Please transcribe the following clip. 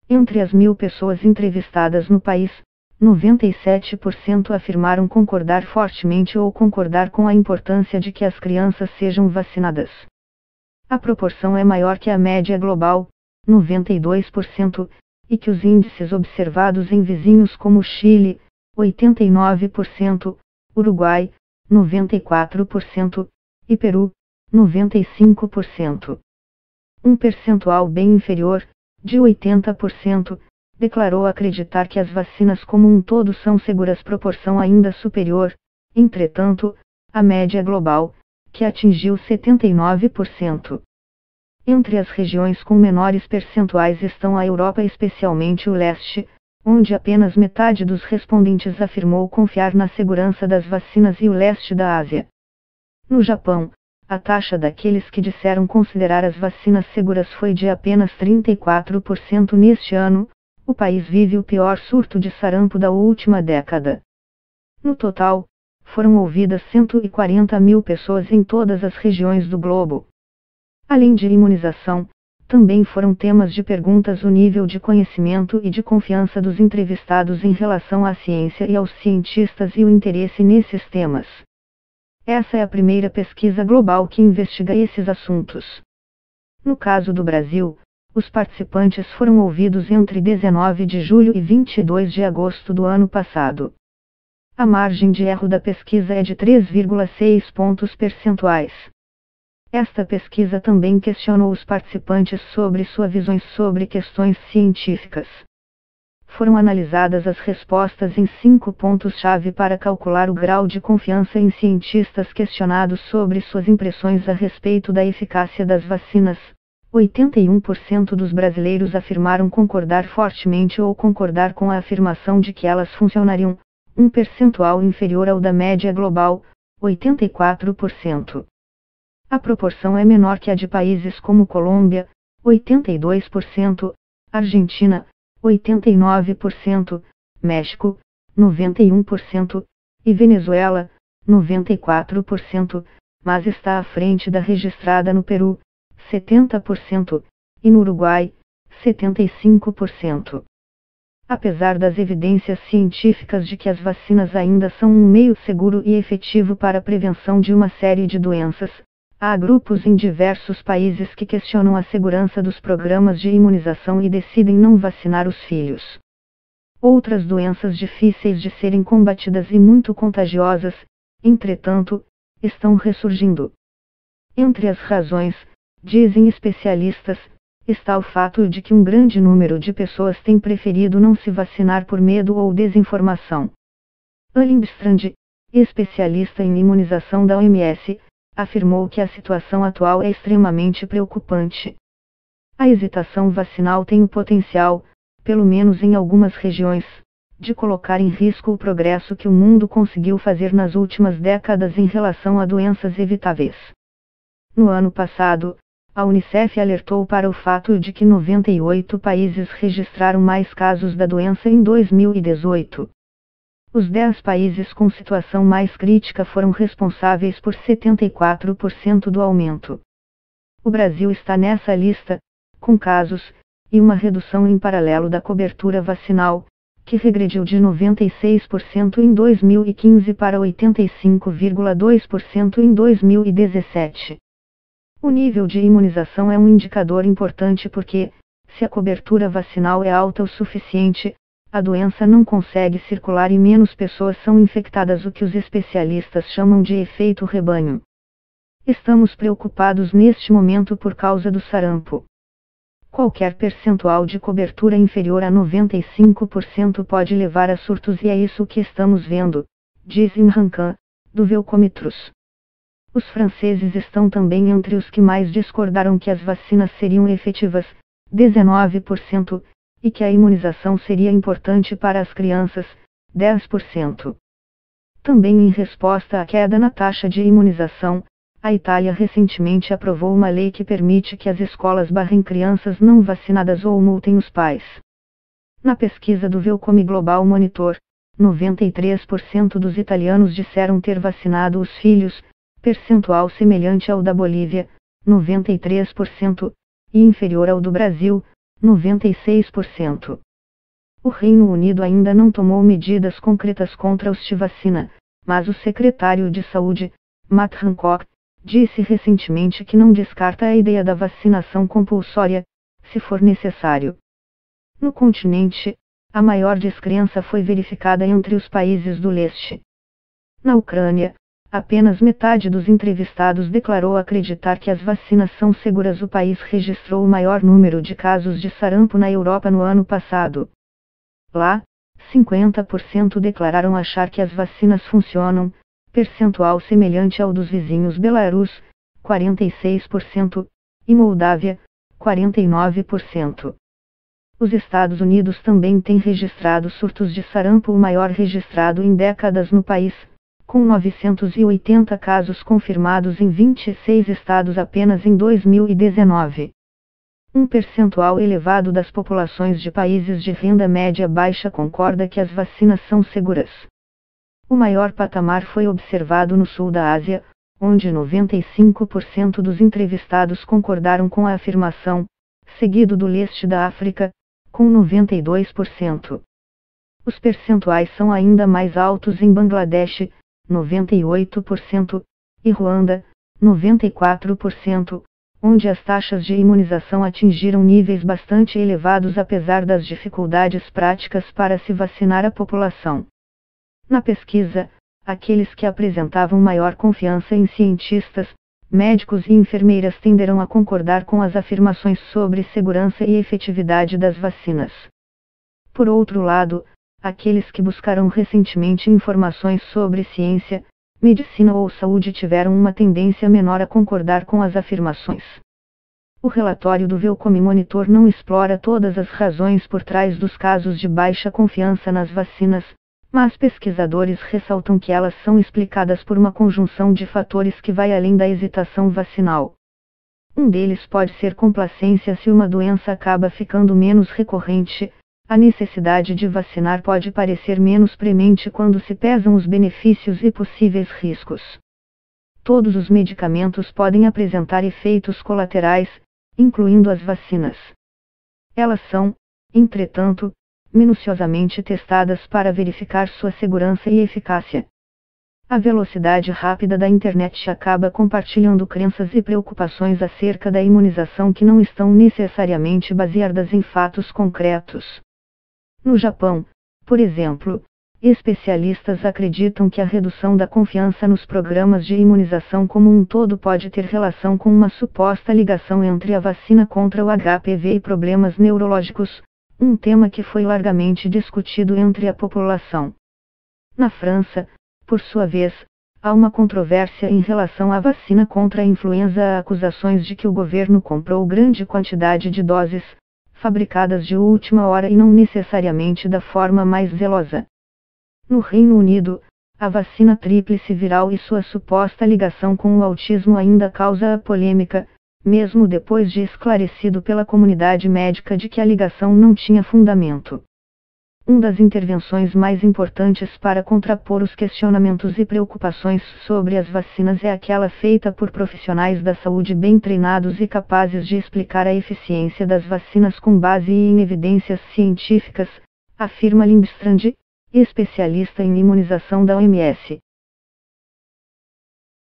Entre as 1.000 pessoas entrevistadas no país, 97% afirmaram concordar fortemente ou concordar com a importância de que as crianças sejam vacinadas. A proporção é maior que a média global, 92%, e que os índices observados em vizinhos como Chile, 89%, Uruguai, 94%, e Peru, 95%. Um percentual bem inferior, de 80%, declarou acreditar que as vacinas como um todo são seguras, proporção ainda superior, entretanto, à média global, que atingiu 79%. Entre as regiões com menores percentuais estão a Europa, especialmente o leste, onde apenas metade dos respondentes afirmou confiar na segurança das vacinas, e o leste da Ásia. No Japão, a taxa daqueles que disseram considerar as vacinas seguras foi de apenas 34% neste ano. O país vive o pior surto de sarampo da última década. No total, foram ouvidas 140.000 pessoas em todas as regiões do globo. Além de imunização, também foram temas de perguntas o nível de conhecimento e de confiança dos entrevistados em relação à ciência e aos cientistas e o interesse nesses temas. Essa é a primeira pesquisa global que investiga esses assuntos. No caso do Brasil, os participantes foram ouvidos entre 19 de julho e 22 de agosto do ano passado. A margem de erro da pesquisa é de 3,6 pontos percentuais. Esta pesquisa também questionou os participantes sobre suas visões sobre questões científicas. Foram analisadas as respostas em 5 pontos-chave para calcular o grau de confiança em cientistas questionados sobre suas impressões a respeito da eficácia das vacinas. 81% dos brasileiros afirmaram concordar fortemente ou concordar com a afirmação de que elas funcionariam, um percentual inferior ao da média global, 84%. A proporção é menor que a de países como Colômbia, 82%, Argentina, 89%, México, 91%, e Venezuela, 94%, mas está à frente da registrada no Peru, 70%, e no Uruguai, 75%. Apesar das evidências científicas de que as vacinas ainda são um meio seguro e efetivo para a prevenção de uma série de doenças, há grupos em diversos países que questionam a segurança dos programas de imunização e decidem não vacinar os filhos. Outras doenças difíceis de serem combatidas e muito contagiosas, entretanto, estão ressurgindo. Entre as razões, dizem especialistas, está o fato de que um grande número de pessoas tem preferido não se vacinar por medo ou desinformação. Lindstrand, especialista em imunização da OMS, afirmou que a situação atual é extremamente preocupante. A hesitação vacinal tem o potencial, pelo menos em algumas regiões, de colocar em risco o progresso que o mundo conseguiu fazer nas últimas décadas em relação a doenças evitáveis. No ano passado, a Unicef alertou para o fato de que 98 países registraram mais casos da doença em 2018. Os 10 países com situação mais crítica foram responsáveis por 74% do aumento. O Brasil está nessa lista, com casos, e uma redução em paralelo da cobertura vacinal, que regrediu de 96% em 2015 para 85,2% em 2017. O nível de imunização é um indicador importante porque, se a cobertura vacinal é alta o suficiente, a doença não consegue circular e menos pessoas são infectadas, o que os especialistas chamam de efeito rebanho. Estamos preocupados neste momento por causa do sarampo. Qualquer percentual de cobertura inferior a 95% pode levar a surtos e é isso que estamos vendo, diz Imran Khan, do Velcomitrus. Os franceses estão também entre os que mais discordaram que as vacinas seriam efetivas, 19%, e que a imunização seria importante para as crianças, 10%. Também em resposta à queda na taxa de imunização, a Itália recentemente aprovou uma lei que permite que as escolas barrem crianças não vacinadas ou multem os pais. Na pesquisa do Wellcome Global Monitor, 93% dos italianos disseram ter vacinado os filhos, percentual semelhante ao da Bolívia, 93%, e inferior ao do Brasil, 96%. O Reino Unido ainda não tomou medidas concretas contra os anti-vacina, mas o secretário de Saúde, Matt Hancock, disse recentemente que não descarta a ideia da vacinação compulsória, se for necessário. No continente, a maior descrença foi verificada entre os países do leste. Na Ucrânia, apenas metade dos entrevistados declarou acreditar que as vacinas são seguras. O país registrou o maior número de casos de sarampo na Europa no ano passado. Lá, 50% declararam achar que as vacinas funcionam, percentual semelhante ao dos vizinhos Belarus, 46%, e Moldávia, 49%. Os Estados Unidos também têm registrado surtos de sarampo, o maior registrado em décadas no país, com 980 casos confirmados em 26 estados apenas em 2019. Um percentual elevado das populações de países de renda média baixa concorda que as vacinas são seguras. O maior patamar foi observado no sul da Ásia, onde 95% dos entrevistados concordaram com a afirmação, seguido do leste da África, com 92%. Os percentuais são ainda mais altos em Bangladesh, 98%, e Ruanda, 94%, onde as taxas de imunização atingiram níveis bastante elevados apesar das dificuldades práticas para se vacinar a população. Na pesquisa, aqueles que apresentavam maior confiança em cientistas, médicos e enfermeiras tenderão a concordar com as afirmações sobre segurança e efetividade das vacinas. Por outro lado, aqueles que buscaram recentemente informações sobre ciência, medicina ou saúde tiveram uma tendência menor a concordar com as afirmações. O relatório do Wellcome Monitor não explora todas as razões por trás dos casos de baixa confiança nas vacinas, mas pesquisadores ressaltam que elas são explicadas por uma conjunção de fatores que vai além da hesitação vacinal. Um deles pode ser complacência. Se uma doença acaba ficando menos recorrente, a necessidade de vacinar pode parecer menos premente quando se pesam os benefícios e possíveis riscos. Todos os medicamentos podem apresentar efeitos colaterais, incluindo as vacinas. Elas são, entretanto, minuciosamente testadas para verificar sua segurança e eficácia. A velocidade rápida da internet acaba compartilhando crenças e preocupações acerca da imunização que não estão necessariamente baseadas em fatos concretos. No Japão, por exemplo, especialistas acreditam que a redução da confiança nos programas de imunização como um todo pode ter relação com uma suposta ligação entre a vacina contra o HPV e problemas neurológicos, um tema que foi largamente discutido entre a população. Na França, por sua vez, há uma controvérsia em relação à vacina contra a influenza. Há acusações de que o governo comprou grande quantidade de doses, fabricadas de última hora e não necessariamente da forma mais zelosa. No Reino Unido, a vacina tríplice viral e sua suposta ligação com o autismo ainda causa a polêmica, mesmo depois de esclarecido pela comunidade médica de que a ligação não tinha fundamento. Uma das intervenções mais importantes para contrapor os questionamentos e preocupações sobre as vacinas é aquela feita por profissionais da saúde bem treinados e capazes de explicar a eficiência das vacinas com base em evidências científicas, afirma Lindstrand, especialista em imunização da OMS.